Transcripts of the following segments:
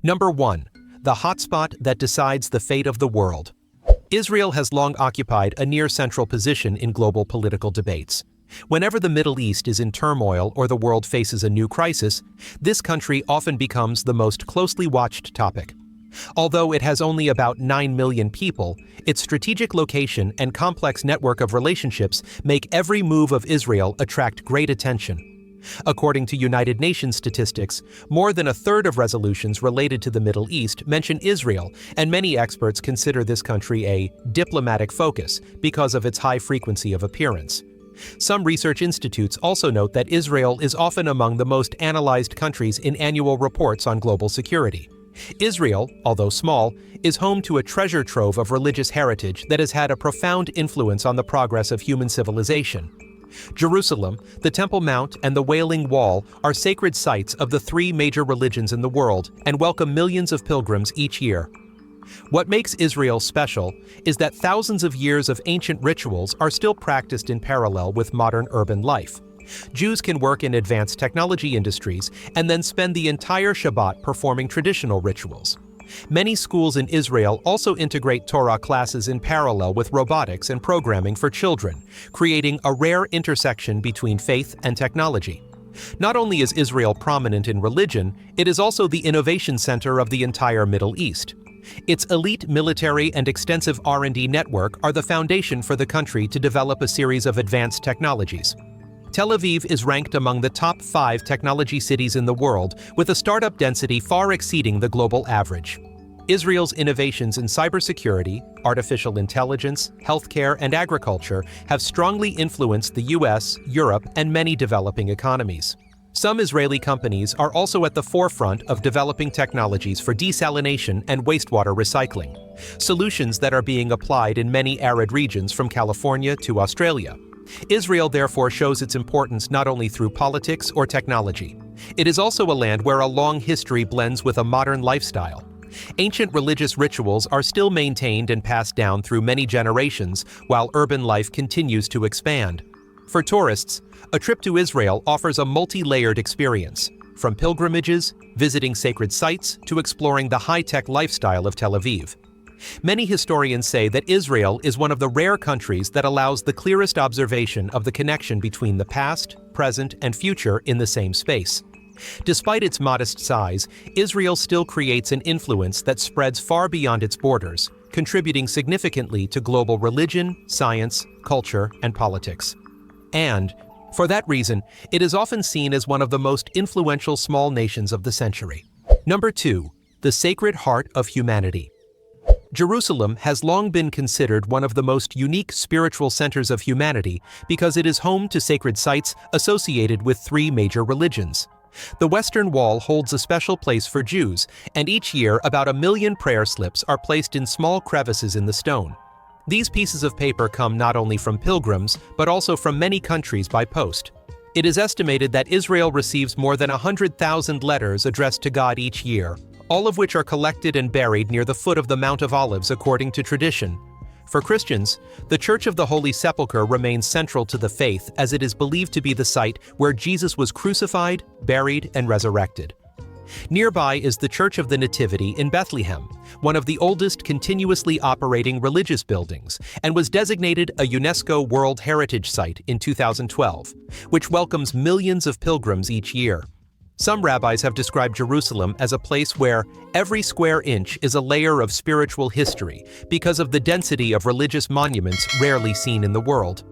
Number 1. The hotspot that decides the fate of the world. Israel has long occupied a near-central position in global political debates. Whenever the Middle East is in turmoil or the world faces a new crisis, this country often becomes the most closely watched topic. Although it has only about 9 million people, its strategic location and complex network of relationships make every move of Israel attract great attention. According to United Nations statistics, more than a third of resolutions related to the Middle East mention Israel, and many experts consider this country a diplomatic focus because of its high frequency of appearance. Some research institutes also note that Israel is often among the most analyzed countries in annual reports on global security. Israel, although small, is home to a treasure trove of religious heritage that has had a profound influence on the progress of human civilization. Jerusalem, the Temple Mount, and the Wailing Wall are sacred sites of the three major religions in the world and welcome millions of pilgrims each year. What makes Israel special is that thousands of years of ancient rituals are still practiced in parallel with modern urban life. Jews can work in advanced technology industries and then spend the entire Shabbat performing traditional rituals. Many schools in Israel also integrate Torah classes in parallel with robotics and programming for children, creating a rare intersection between faith and technology. Not only is Israel prominent in religion, it is also the innovation center of the entire Middle East. Its elite military and extensive R&D network are the foundation for the country to develop a series of advanced technologies. Tel Aviv is ranked among the top 5 technology cities in the world, with a startup density far exceeding the global average. Israel's innovations in cybersecurity, artificial intelligence, healthcare, and agriculture have strongly influenced the US, Europe, and many developing economies. Some Israeli companies are also at the forefront of developing technologies for desalination and wastewater recycling, solutions that are being applied in many arid regions from California to Australia. Israel therefore shows its importance not only through politics or technology. It is also a land where a long history blends with a modern lifestyle. Ancient religious rituals are still maintained and passed down through many generations, while urban life continues to expand. For tourists, a trip to Israel offers a multi-layered experience, from pilgrimages, visiting sacred sites, to exploring the high-tech lifestyle of Tel Aviv. Many historians say that Israel is one of the rare countries that allows the clearest observation of the connection between the past, present, and future in the same space. Despite its modest size, Israel still creates an influence that spreads far beyond its borders, contributing significantly to global religion, science, culture, and politics. And, for that reason, it is often seen as one of the most influential small nations of the century. Number 2. The Sacred Heart of Humanity. Jerusalem has long been considered one of the most unique spiritual centers of humanity because it is home to sacred sites associated with 3 major religions. The Western Wall holds a special place for Jews, and each year about 1 million prayer slips are placed in small crevices in the stone. These pieces of paper come not only from pilgrims, but also from many countries by post. It is estimated that Israel receives more than 100,000 letters addressed to God each year, all of which are collected and buried near the foot of the Mount of Olives according to tradition. For Christians, the Church of the Holy Sepulchre remains central to the faith as it is believed to be the site where Jesus was crucified, buried, and resurrected. Nearby is the Church of the Nativity in Bethlehem, one of the oldest continuously operating religious buildings, and was designated a UNESCO World Heritage Site in 2012, which welcomes millions of pilgrims each year. Some rabbis have described Jerusalem as a place where every square inch is a layer of spiritual history because of the density of religious monuments rarely seen in the world.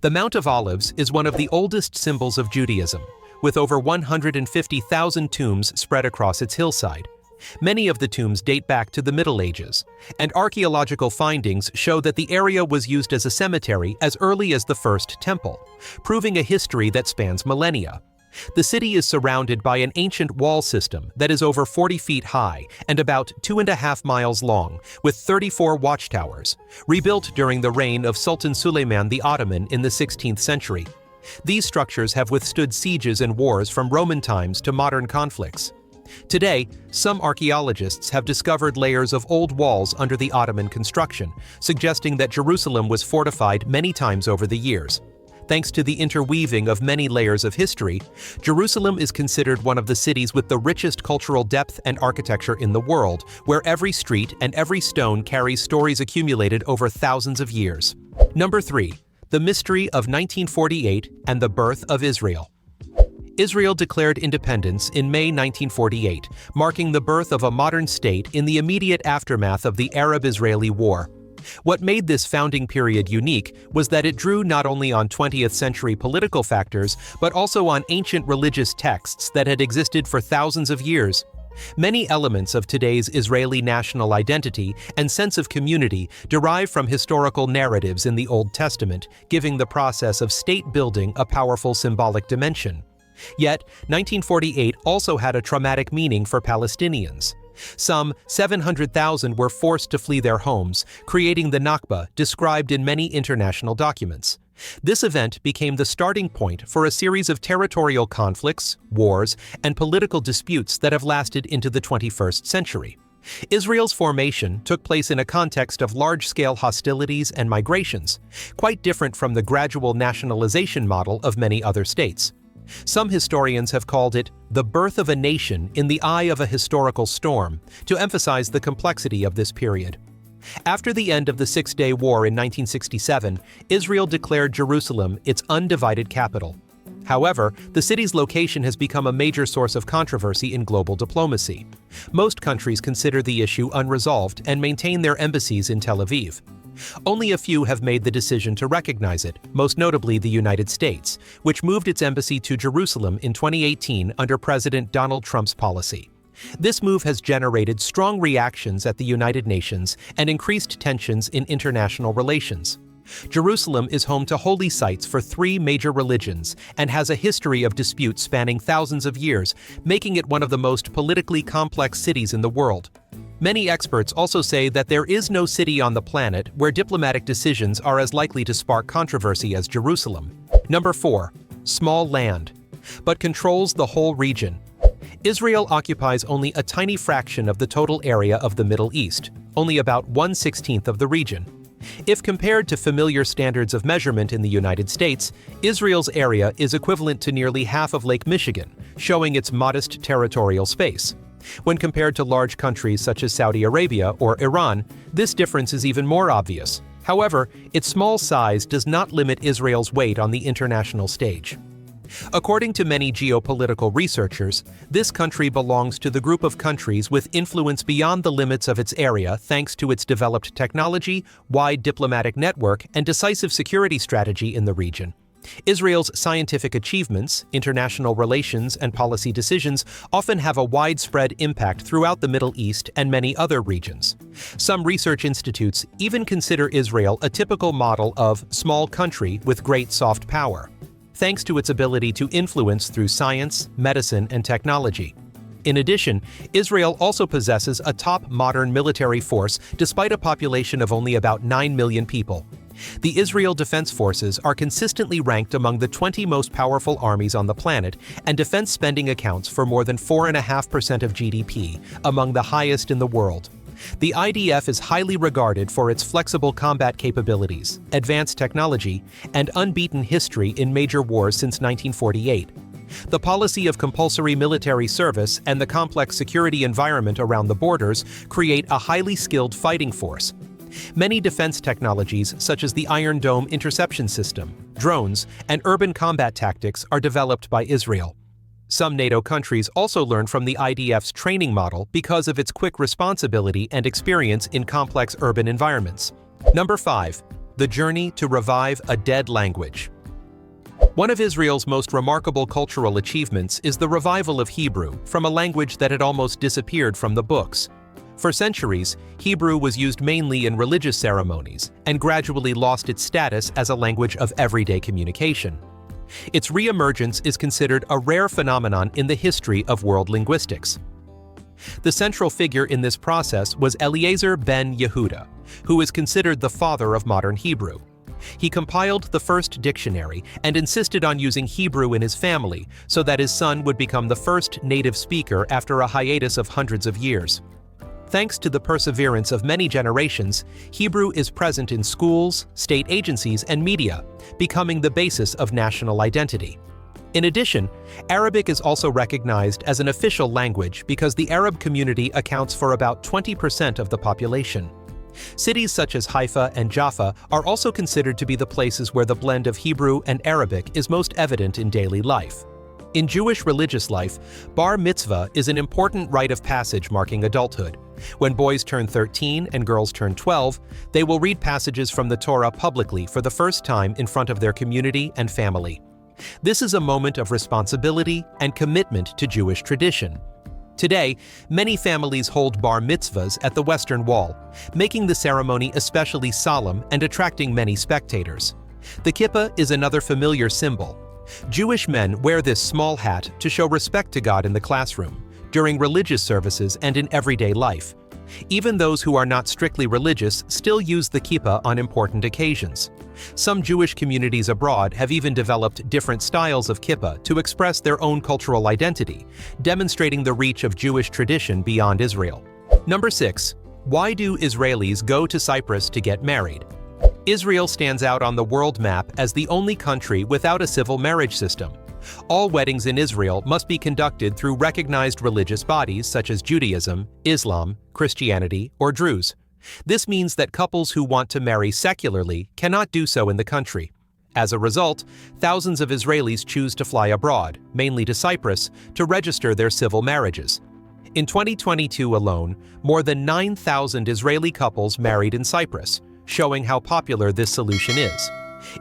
The Mount of Olives is one of the oldest symbols of Judaism, with over 150,000 tombs spread across its hillside. Many of the tombs date back to the Middle Ages, and archaeological findings show that the area was used as a cemetery as early as the First Temple, proving a history that spans millennia. The city is surrounded by an ancient wall system that is over 40 feet high and about 2.5 miles long, with 34 watchtowers, rebuilt during the reign of Sultan Suleiman the Ottoman in the 16th century. These structures have withstood sieges and wars from Roman times to modern conflicts. Today, some archaeologists have discovered layers of old walls under the Ottoman construction, suggesting that Jerusalem was fortified many times over the years. Thanks to the interweaving of many layers of history, Jerusalem is considered one of the cities with the richest cultural depth and architecture in the world, where every street and every stone carries stories accumulated over thousands of years. Number 3. The mystery of 1948 and the birth of Israel. Israel declared independence in May 1948, marking the birth of a modern state in the immediate aftermath of the Arab-Israeli War. What made this founding period unique was that it drew not only on 20th century political factors, but also on ancient religious texts that had existed for thousands of years. Many elements of today's Israeli national identity and sense of community derive from historical narratives in the Old Testament, giving the process of state building a powerful symbolic dimension. Yet, 1948 also had a traumatic meaning for Palestinians. Some 700,000 were forced to flee their homes, creating the Nakba described in many international documents. This event became the starting point for a series of territorial conflicts, wars, and political disputes that have lasted into the 21st century. Israel's formation took place in a context of large-scale hostilities and migrations, quite different from the gradual nationalization model of many other states. Some historians have called it the birth of a nation in the eye of a historical storm, to emphasize the complexity of this period. After the end of the Six-Day War in 1967, Israel declared Jerusalem its undivided capital. However, the city's location has become a major source of controversy in global diplomacy. Most countries consider the issue unresolved and maintain their embassies in Tel Aviv. Only a few have made the decision to recognize it, most notably the United States, which moved its embassy to Jerusalem in 2018 under President Donald Trump's policy. This move has generated strong reactions at the United Nations and increased tensions in international relations. Jerusalem is home to holy sites for 3 major religions and has a history of disputes spanning thousands of years, making it one of the most politically complex cities in the world. Many experts also say that there is no city on the planet where diplomatic decisions are as likely to spark controversy as Jerusalem. Number 4. Small land, but controls the whole region. Israel occupies only a tiny fraction of the total area of the Middle East, only about 1/16 of the region. If compared to familiar standards of measurement in the United States, Israel's area is equivalent to nearly half of Lake Michigan, showing its modest territorial space. When compared to large countries such as Saudi Arabia or Iran, this difference is even more obvious. However, its small size does not limit Israel's weight on the international stage. According to many geopolitical researchers, this country belongs to the group of countries with influence beyond the limits of its area thanks to its developed technology, wide diplomatic network, and decisive security strategy in the region. Israel's scientific achievements, international relations, and policy decisions often have a widespread impact throughout the Middle East and many other regions. Some research institutes even consider Israel a typical model of small country with great soft power, thanks to its ability to influence through science, medicine, and technology. In addition, Israel also possesses a top modern military force despite a population of only about 9 million people. The Israel Defense Forces are consistently ranked among the 20 most powerful armies on the planet, and defense spending accounts for more than 4.5% of GDP, among the highest in the world. The IDF is highly regarded for its flexible combat capabilities, advanced technology, and unbeaten history in major wars since 1948. The policy of compulsory military service and the complex security environment around the borders create a highly skilled fighting force. Many defense technologies, such as the Iron Dome interception system, drones, and urban combat tactics, are developed by Israel. Some NATO countries also learn from the IDF's training model because of its quick responsibility and experience in complex urban environments. Number 5. The journey to revive a dead language. One of Israel's most remarkable cultural achievements is the revival of Hebrew from a language that had almost disappeared from the books. For centuries, Hebrew was used mainly in religious ceremonies and gradually lost its status as a language of everyday communication. Its re-emergence is considered a rare phenomenon in the history of world linguistics. The central figure in this process was Eliezer ben Yehuda, who is considered the father of modern Hebrew. He compiled the first dictionary and insisted on using Hebrew in his family so that his son would become the first native speaker after a hiatus of hundreds of years. Thanks to the perseverance of many generations, Hebrew is present in schools, state agencies, and media, becoming the basis of national identity. In addition, Arabic is also recognized as an official language because the Arab community accounts for about 20% of the population. Cities such as Haifa and Jaffa are also considered to be the places where the blend of Hebrew and Arabic is most evident in daily life. In Jewish religious life, bar mitzvah is an important rite of passage marking adulthood. When boys turn 13 and girls turn 12, they will read passages from the Torah publicly for the first time in front of their community and family. This is a moment of responsibility and commitment to Jewish tradition. Today, many families hold bar mitzvahs at the Western Wall, making the ceremony especially solemn and attracting many spectators. The kippah is another familiar symbol. Jewish men wear this small hat to show respect to God in the classroom, during religious services, and in everyday life. Even those who are not strictly religious still use the kippah on important occasions. Some Jewish communities abroad have even developed different styles of kippah to express their own cultural identity, demonstrating the reach of Jewish tradition beyond Israel. Number 6. Why do Israelis go to Cyprus to get married? Israel stands out on the world map as the only country without a civil marriage system. All weddings in Israel must be conducted through recognized religious bodies such as Judaism, Islam, Christianity, or Druze. This means that couples who want to marry secularly cannot do so in the country. As a result, thousands of Israelis choose to fly abroad, mainly to Cyprus, to register their civil marriages. In 2022 alone, more than 9,000 Israeli couples married in Cyprus, showing how popular this solution is.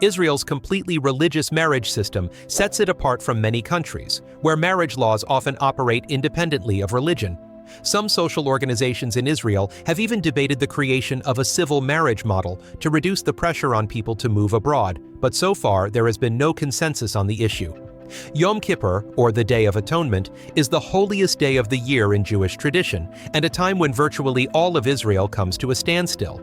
Israel's completely religious marriage system sets it apart from many countries, where marriage laws often operate independently of religion. Some social organizations in Israel have even debated the creation of a civil marriage model to reduce the pressure on people to move abroad, but so far there has been no consensus on the issue. Yom Kippur, or the Day of Atonement, is the holiest day of the year in Jewish tradition, and a time when virtually all of Israel comes to a standstill.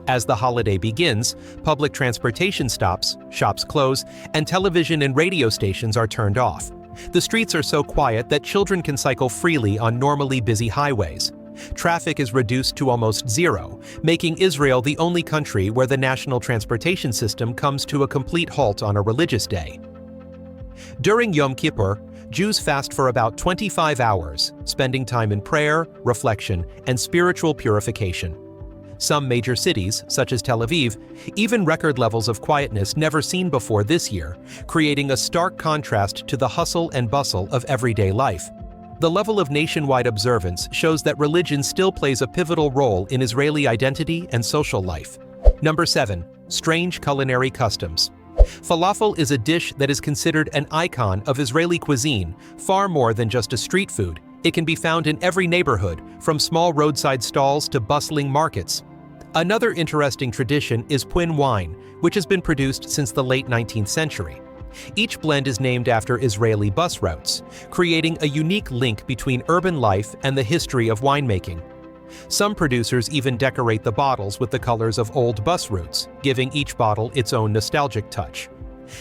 As the holiday begins, public transportation stops, shops close, and television and radio stations are turned off. The streets are so quiet that children can cycle freely on normally busy highways. Traffic is reduced to almost zero, making Israel the only country where the national transportation system comes to a complete halt on a religious day. During Yom Kippur, Jews fast for about 25 hours, spending time in prayer, reflection, and spiritual purification. Some major cities, such as Tel Aviv, even record levels of quietness never seen before this year, creating a stark contrast to the hustle and bustle of everyday life. The level of nationwide observance shows that religion still plays a pivotal role in Israeli identity and social life. Number 7. Strange culinary customs. Falafel is a dish that is considered an icon of Israeli cuisine, far more than just a street food. It can be found in every neighborhood, from small roadside stalls to bustling markets. Another interesting tradition is Puin wine, which has been produced since the late 19th century. Each blend is named after Israeli bus routes, creating a unique link between urban life and the history of winemaking. Some producers even decorate the bottles with the colors of old bus routes, giving each bottle its own nostalgic touch.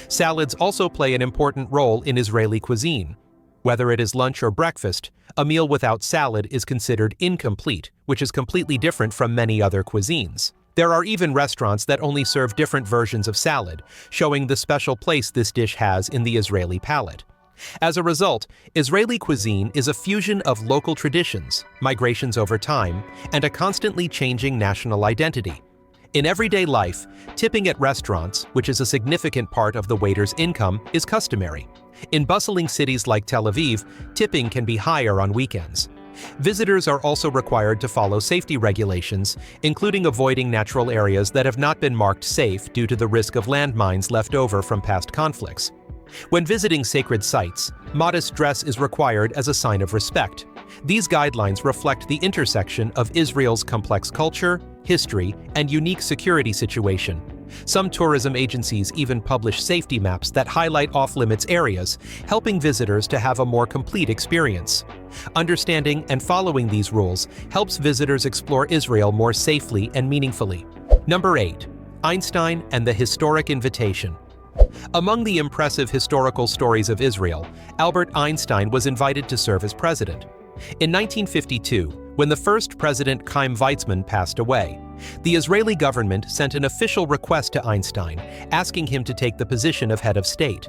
Salads also play an important role in Israeli cuisine. Whether it is lunch or breakfast, a meal without salad is considered incomplete, which is completely different from many other cuisines. There are even restaurants that only serve different versions of salad, showing the special place this dish has in the Israeli palate. As a result, Israeli cuisine is a fusion of local traditions, migrations over time, and a constantly changing national identity. In everyday life, tipping at restaurants, which is a significant part of the waiter's income, is customary. In bustling cities like Tel Aviv, tipping can be higher on weekends. Visitors are also required to follow safety regulations, including avoiding natural areas that have not been marked safe due to the risk of landmines left over from past conflicts. When visiting sacred sites, modest dress is required as a sign of respect. These guidelines reflect the intersection of Israel's complex culture, history, and unique security situation. Some tourism agencies even publish safety maps that highlight off-limits areas, helping visitors to have a more complete experience. Understanding and following these rules helps visitors explore Israel more safely and meaningfully. Number 8. Einstein and the Historic Invitation. Among the impressive historical stories of Israel, Albert Einstein was invited to serve as president. In 1952, when the first president Chaim Weizmann passed away. The Israeli government sent an official request to Einstein, asking him to take the position of head of state.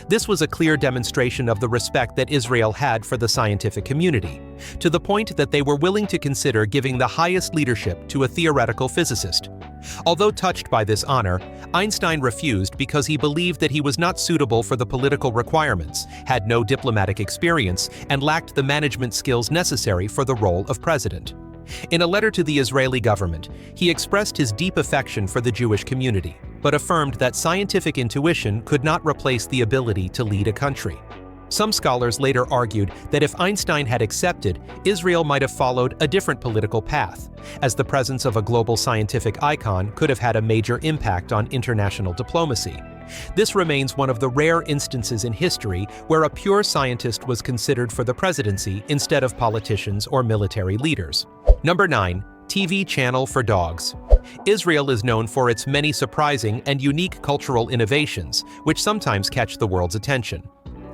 This was a clear demonstration of the respect that Israel had for the scientific community, to the point that they were willing to consider giving the highest leadership to a theoretical physicist. Although touched by this honor, Einstein refused because he believed that he was not suitable for the political requirements, had no diplomatic experience, and lacked the management skills necessary for the role of president. In a letter to the Israeli government, he expressed his deep affection for the Jewish community, but affirmed that scientific intuition could not replace the ability to lead a country. Some scholars later argued that if Einstein had accepted, Israel might have followed a different political path, as the presence of a global scientific icon could have had a major impact on international diplomacy. This remains one of the rare instances in history where a pure scientist was considered for the presidency instead of politicians or military leaders. Number 9. TV channel for dogs. Israel is known for its many surprising and unique cultural innovations, which sometimes catch the world's attention.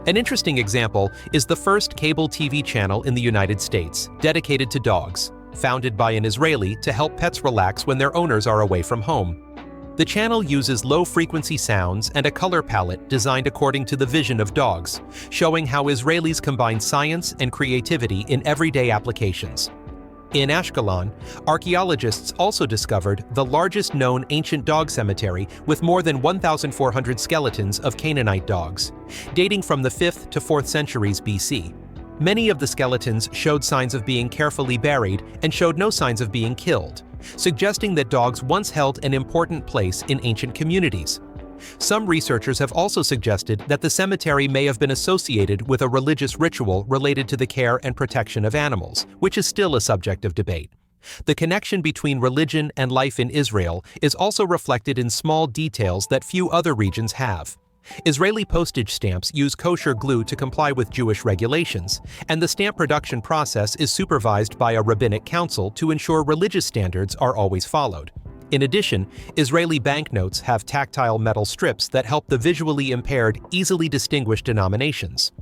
An interesting example is the first cable TV channel in the United States, dedicated to dogs, founded by an Israeli to help pets relax when their owners are away from home. The channel uses low-frequency sounds and a color palette designed according to the vision of dogs, showing how Israelis combine science and creativity in everyday applications. In Ashkelon, archaeologists also discovered the largest known ancient dog cemetery with more than 1,400 skeletons of Canaanite dogs, dating from the 5th to 4th centuries BC. Many of the skeletons showed signs of being carefully buried and showed no signs of being killed, suggesting that dogs once held an important place in ancient communities. Some researchers have also suggested that the cemetery may have been associated with a religious ritual related to the care and protection of animals, which is still a subject of debate. The connection between religion and life in Israel is also reflected in small details that few other regions have. Israeli postage stamps use kosher glue to comply with Jewish regulations, and the stamp production process is supervised by a rabbinic council to ensure religious standards are always followed. In addition, Israeli banknotes have tactile metal strips that help the visually impaired easily distinguish denominations.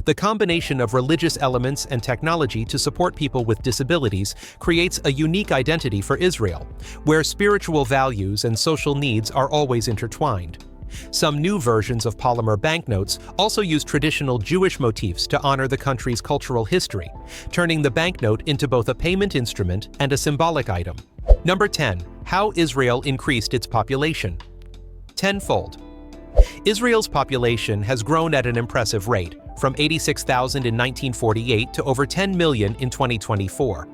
The combination of religious elements and technology to support people with disabilities creates a unique identity for Israel, where spiritual values and social needs are always intertwined. Some new versions of polymer banknotes also use traditional Jewish motifs to honor the country's cultural history, turning the banknote into both a payment instrument and a symbolic item. Number 10. How Israel increased its population. Tenfold. Israel's population has grown at an impressive rate, from 86,000 in 1948 to over 10 million in 2024.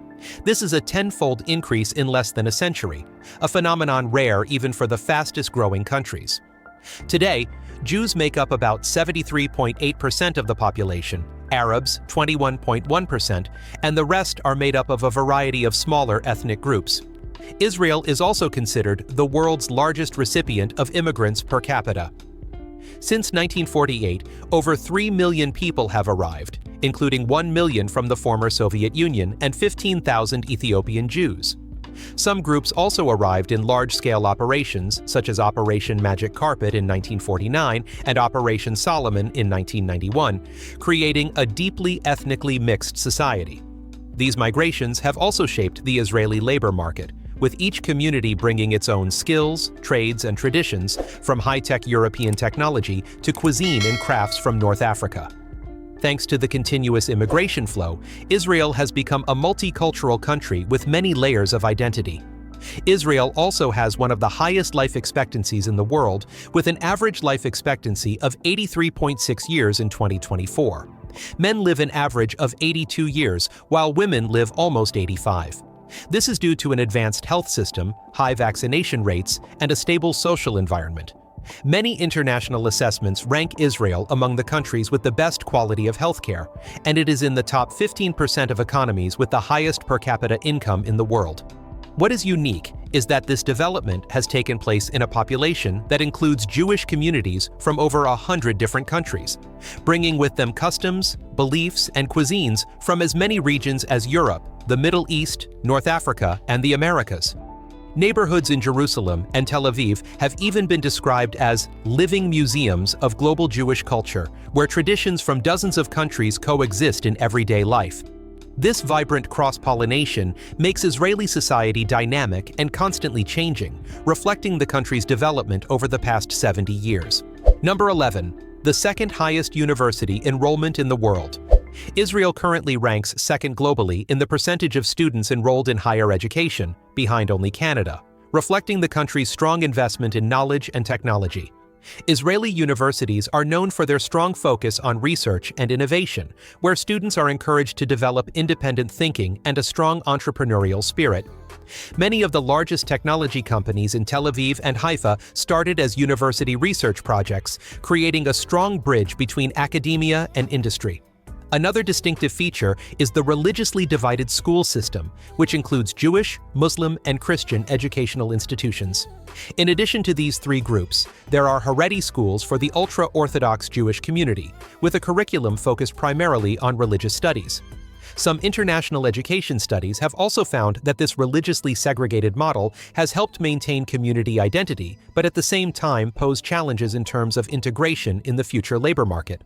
This is a tenfold increase in less than a century, a phenomenon rare even for the fastest-growing countries. Today, Jews make up about 73.8% of the population, Arabs 21.1%, and the rest are made up of a variety of smaller ethnic groups. Israel is also considered the world's largest recipient of immigrants per capita. Since 1948, over 3 million people have arrived, including 1 million from the former Soviet Union and 15,000 Ethiopian Jews. Some groups also arrived in large-scale operations, such as Operation Magic Carpet in 1949 and Operation Solomon in 1991, creating a deeply ethnically mixed society. These migrations have also shaped the Israeli labor market, with each community bringing its own skills, trades, and traditions, from high-tech European technology to cuisine and crafts from North Africa. Thanks to the continuous immigration flow, Israel has become a multicultural country with many layers of identity. Israel also has one of the highest life expectancies in the world, with an average life expectancy of 83.6 years in 2024. Men live an average of 82 years, while women live almost 85. This is due to an advanced health system, high vaccination rates, and a stable social environment. Many international assessments rank Israel among the countries with the best quality of healthcare, and it is in the top 15% of economies with the highest per capita income in the world. What is unique is that this development has taken place in a population that includes Jewish communities from over 100 different countries, bringing with them customs, beliefs, and cuisines from as many regions as Europe, the Middle East, North Africa, and the Americas. Neighborhoods in Jerusalem and Tel Aviv have even been described as living museums of global Jewish culture, where traditions from dozens of countries coexist in everyday life. This vibrant cross-pollination makes Israeli society dynamic and constantly changing, reflecting the country's development over the past 70 years. Number 11. The second highest university enrollment in the world. Israel currently ranks second globally in the percentage of students enrolled in higher education, behind only Canada, reflecting the country's strong investment in knowledge and technology. Israeli universities are known for their strong focus on research and innovation, where students are encouraged to develop independent thinking and a strong entrepreneurial spirit. Many of the largest technology companies in Tel Aviv and Haifa started as university research projects, creating a strong bridge between academia and industry. Another distinctive feature is the religiously divided school system, which includes Jewish, Muslim, and Christian educational institutions. In addition to these three groups, there are Haredi schools for the ultra-Orthodox Jewish community, with a curriculum focused primarily on religious studies. Some international education studies have also found that this religiously segregated model has helped maintain community identity, but at the same time pose challenges in terms of integration in the future labor market.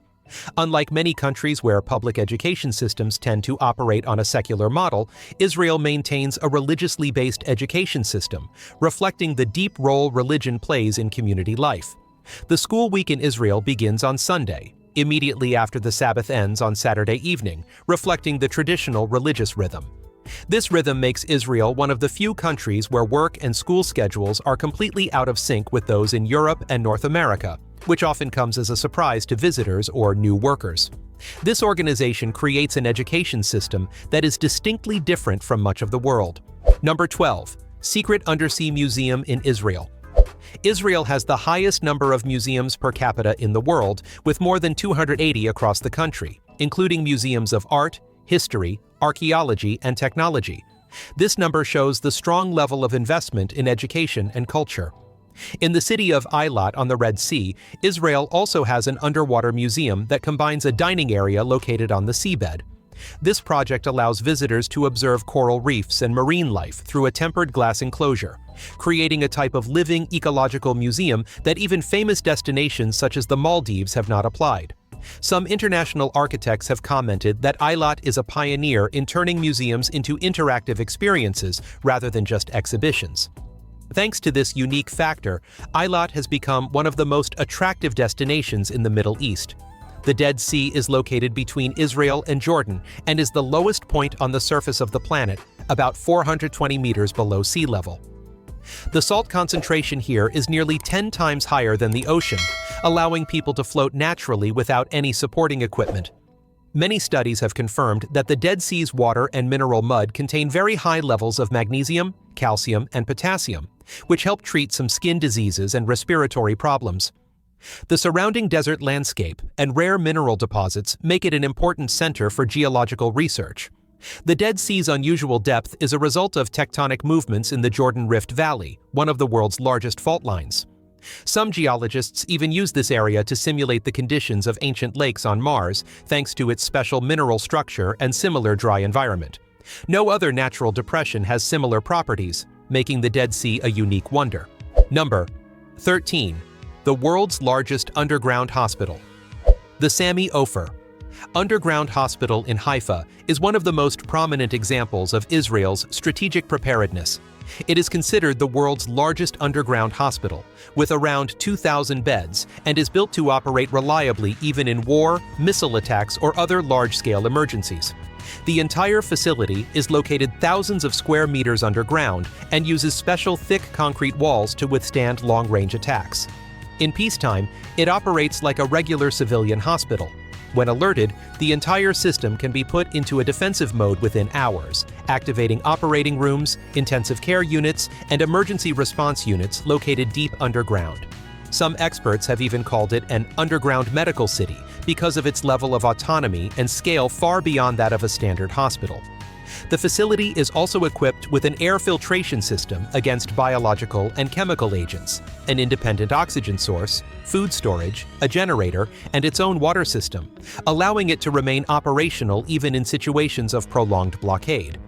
Unlike many countries where public education systems tend to operate on a secular model, Israel maintains a religiously based education system, reflecting the deep role religion plays in community life. The school week in Israel begins on Sunday, immediately after the Sabbath ends on Saturday evening, reflecting the traditional religious rhythm. This rhythm makes Israel one of the few countries where work and school schedules are completely out of sync with those in Europe and North America, which often comes as a surprise to visitors or new workers. This organization creates an education system that is distinctly different from much of the world. Number 12. Secret Undersea Museum in Israel. Israel has the highest number of museums per capita in the world, with more than 280 across the country, including museums of art, history, archaeology, and technology. This number shows the strong level of investment in education and culture. In the city of Eilat on the Red Sea, Israel also has an underwater museum that combines a dining area located on the seabed. This project allows visitors to observe coral reefs and marine life through a tempered glass enclosure, creating a type of living ecological museum that even famous destinations such as the Maldives have not applied. Some international architects have commented that Eilat is a pioneer in turning museums into interactive experiences rather than just exhibitions. Thanks to this unique factor, Eilat has become one of the most attractive destinations in the Middle East. The Dead Sea is located between Israel and Jordan and is the lowest point on the surface of the planet, about 420 meters below sea level. The salt concentration here is nearly 10 times higher than the ocean, allowing people to float naturally without any supporting equipment. Many studies have confirmed that the Dead Sea's water and mineral mud contain very high levels of magnesium, calcium, and potassium, which help treat some skin diseases and respiratory problems. The surrounding desert landscape and rare mineral deposits make it an important center for geological research. The Dead Sea's unusual depth is a result of tectonic movements in the Jordan Rift Valley, one of the world's largest fault lines. Some geologists even use this area to simulate the conditions of ancient lakes on Mars, thanks to its special mineral structure and similar dry environment. No other natural depression has similar properties, making the Dead Sea a unique wonder. Number 13. The world's largest underground hospital. The Sami Ofer Underground Hospital in Haifa is one of the most prominent examples of Israel's strategic preparedness. It is considered the world's largest underground hospital, with around 2,000 beds, and is built to operate reliably even in war, missile attacks, or other large-scale emergencies. The entire facility is located thousands of square meters underground and uses special thick concrete walls to withstand long-range attacks. In peacetime, it operates like a regular civilian hospital. When alerted, the entire system can be put into a defensive mode within hours, activating operating rooms, intensive care units, and emergency response units located deep underground. Some experts have even called it an underground medical city because of its level of autonomy and scale far beyond that of a standard hospital. The facility is also equipped with an air filtration system against biological and chemical agents, an independent oxygen source, food storage, a generator, and its own water system, allowing it to remain operational even in situations of prolonged blockade.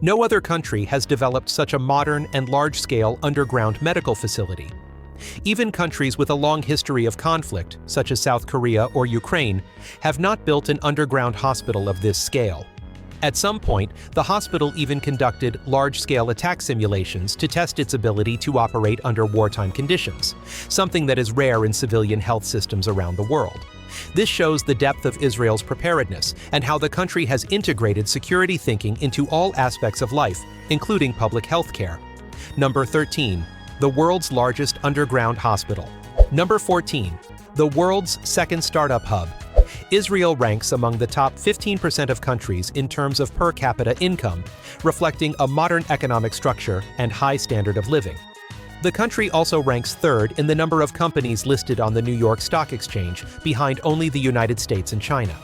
No other country has developed such a modern and large-scale underground medical facility. Even countries with a long history of conflict, such as South Korea or Ukraine, have not built an underground hospital of this scale. At some point, the hospital even conducted large-scale attack simulations to test its ability to operate under wartime conditions, something that is rare in civilian health systems around the world. This shows the depth of Israel's preparedness and how the country has integrated security thinking into all aspects of life, including public health care. Number 13. The world's largest underground hospital. Number 14. The world's second startup hub. Israel ranks among the top 15% of countries in terms of per capita income, reflecting a modern economic structure and high standard of living. The country also ranks third in the number of companies listed on the New York Stock Exchange, behind only the United States and China.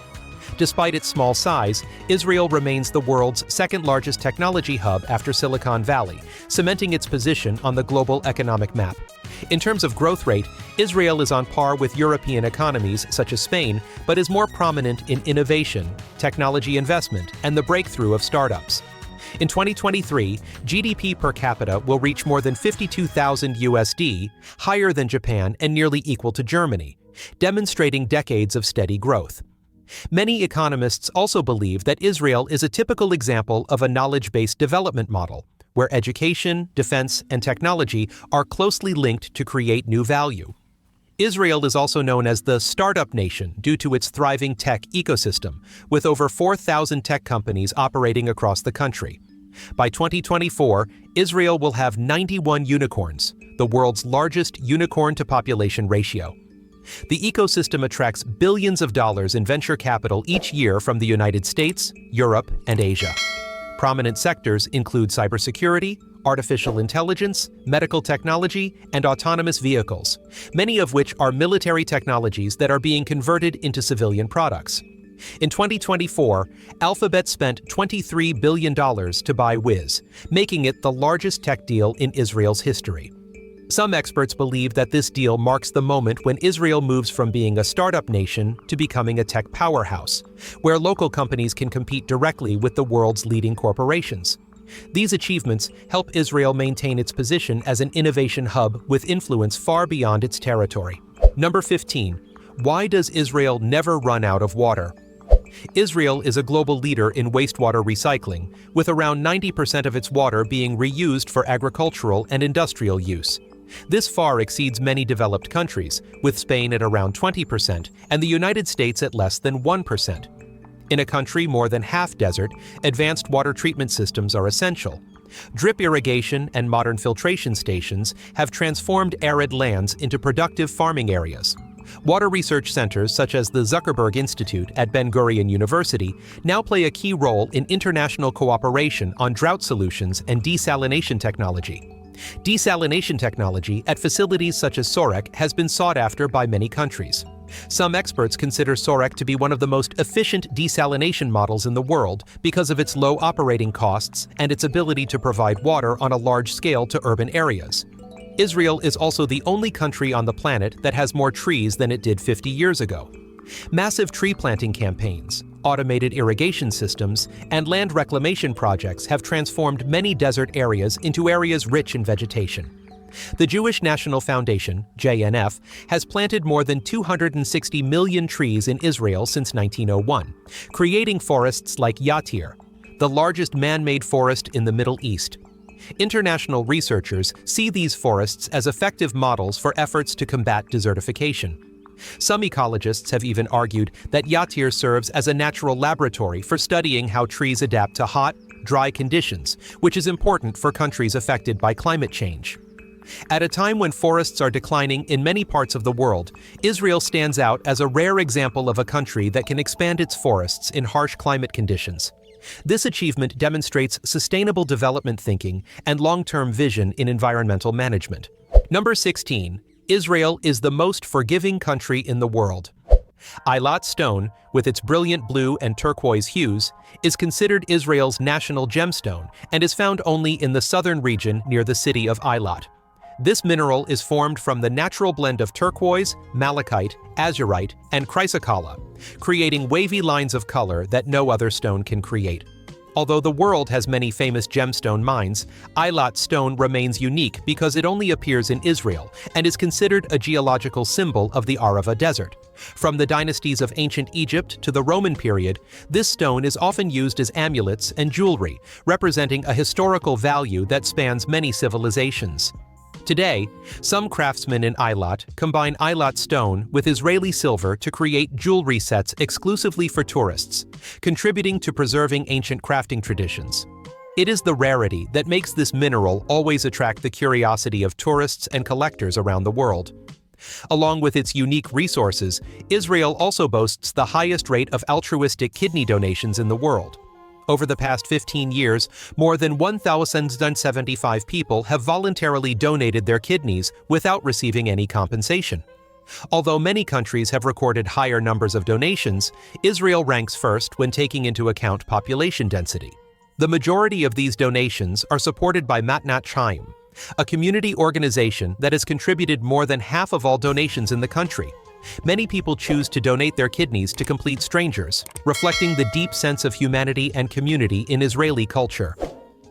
Despite its small size, Israel remains the world's second-largest technology hub after Silicon Valley, cementing its position on the global economic map. In terms of growth rate, Israel is on par with European economies such as Spain, but is more prominent in innovation, technology investment, and the breakthrough of startups. In 2023, GDP per capita will reach more than 52,000 USD, higher than Japan and nearly equal to Germany, demonstrating decades of steady growth. Many economists also believe that Israel is a typical example of a knowledge-based development model, where education, defense, and technology are closely linked to create new value. Israel is also known as the startup nation due to its thriving tech ecosystem, with over 4,000 tech companies operating across the country. By 2024, Israel will have 91 unicorns, the world's largest unicorn-to-population ratio. The ecosystem attracts billions of dollars in venture capital each year from the United States, Europe, and Asia. Prominent sectors include cybersecurity, artificial intelligence, medical technology, and autonomous vehicles, many of which are military technologies that are being converted into civilian products. In 2024, Alphabet spent $23 billion to buy Wiz, making it the largest tech deal in Israel's history. Some experts believe that this deal marks the moment when Israel moves from being a startup nation to becoming a tech powerhouse, where local companies can compete directly with the world's leading corporations. These achievements help Israel maintain its position as an innovation hub with influence far beyond its territory. Number 15. Why does Israel never run out of water? Israel is a global leader in wastewater recycling, with around 90% of its water being reused for agricultural and industrial use. This far exceeds many developed countries, with Spain at around 20% and the United States at less than 1%. In a country more than half desert, advanced water treatment systems are essential. Drip irrigation and modern filtration stations have transformed arid lands into productive farming areas. Water research centers such as the Zuckerberg Institute at Ben-Gurion University now play a key role in international cooperation on drought solutions and desalination technology. Desalination technology at facilities such as Sorek has been sought after by many countries. Some experts consider Sorek to be one of the most efficient desalination models in the world because of its low operating costs and its ability to provide water on a large scale to urban areas. Israel is also the only country on the planet that has more trees than it did 50 years ago. Massive tree planting campaigns, automated irrigation systems, and land reclamation projects have transformed many desert areas into areas rich in vegetation. The Jewish National Foundation, JNF, has planted more than 260 million trees in Israel since 1901, creating forests like Yatir, the largest man-made forest in the Middle East. International researchers see these forests as effective models for efforts to combat desertification. Some ecologists have even argued that Yatir serves as a natural laboratory for studying how trees adapt to hot, dry conditions, which is important for countries affected by climate change. At a time when forests are declining in many parts of the world, Israel stands out as a rare example of a country that can expand its forests in harsh climate conditions. This achievement demonstrates sustainable development thinking and long-term vision in environmental management. Number 16. Israel is the most forgiving country in the world. Eilat stone, with its brilliant blue and turquoise hues, is considered Israel's national gemstone and is found only in the southern region near the city of Eilat. This mineral is formed from the natural blend of turquoise, malachite, azurite, and chrysocolla, creating wavy lines of color that no other stone can create. Although the world has many famous gemstone mines, Eilat stone remains unique because it only appears in Israel and is considered a geological symbol of the Arava Desert. From the dynasties of ancient Egypt to the Roman period, this stone is often used as amulets and jewelry, representing a historical value that spans many civilizations. Today, some craftsmen in Eilat combine Eilat stone with Israeli silver to create jewelry sets exclusively for tourists, contributing to preserving ancient crafting traditions. It is the rarity that makes this mineral always attract the curiosity of tourists and collectors around the world. Along with its unique resources, Israel also boasts the highest rate of altruistic kidney donations in the world. Over the past 15 years, more than 1,075 people have voluntarily donated their kidneys without receiving any compensation. Although many countries have recorded higher numbers of donations, Israel ranks first when taking into account population density. The majority of these donations are supported by Matnat Chaim, a community organization that has contributed more than half of all donations in the country. Many people choose to donate their kidneys to complete strangers, reflecting the deep sense of humanity and community in Israeli culture.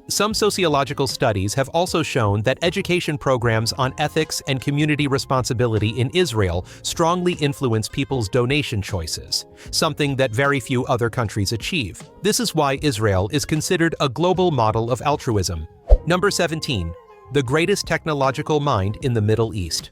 Some sociological studies have also shown that education programs on ethics and community responsibility in Israel strongly influence people's donation choices, something that very few other countries achieve. This is why Israel is considered a global model of altruism. Number 17. The greatest technological mind in the Middle East.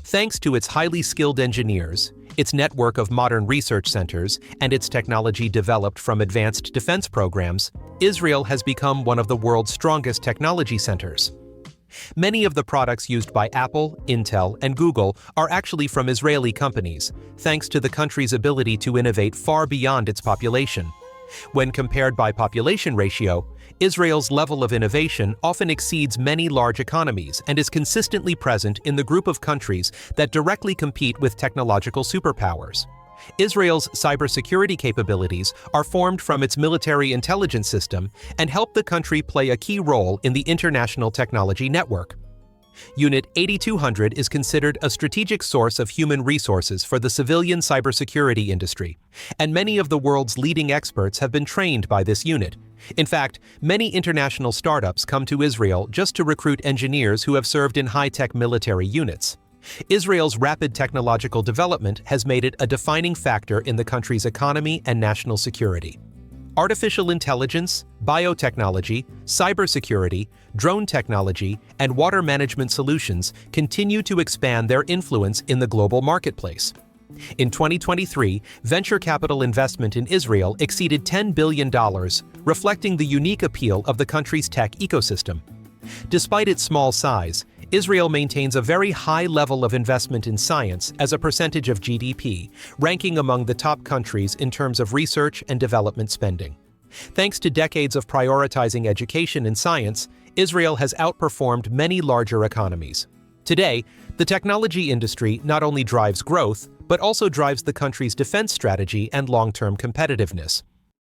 Thanks to its highly skilled engineers, its network of modern research centers, and its technology developed from advanced defense programs, Israel has become one of the world's strongest technology centers. Many of the products used by Apple, Intel, and Google are actually from Israeli companies, thanks to the country's ability to innovate far beyond its population. When compared by population ratio, Israel's level of innovation often exceeds many large economies and is consistently present in the group of countries that directly compete with technological superpowers. Israel's cybersecurity capabilities are formed from its military intelligence system and help the country play a key role in the international technology network. Unit 8200 is considered a strategic source of human resources for the civilian cybersecurity industry, and many of the world's leading experts have been trained by this unit. In fact, many international startups come to Israel just to recruit engineers who have served in high-tech military units. Israel's rapid technological development has made it a defining factor in the country's economy and national security. Artificial intelligence, biotechnology, cybersecurity, drone technology, and water management solutions continue to expand their influence in the global marketplace. In 2023, venture capital investment in Israel exceeded $10 billion, reflecting the unique appeal of the country's tech ecosystem. Despite its small size, Israel maintains a very high level of investment in science as a percentage of GDP, ranking among the top countries in terms of research and development spending. Thanks to decades of prioritizing education and science, Israel has outperformed many larger economies. Today, the technology industry not only drives growth, but also drives the country's defense strategy and long-term competitiveness.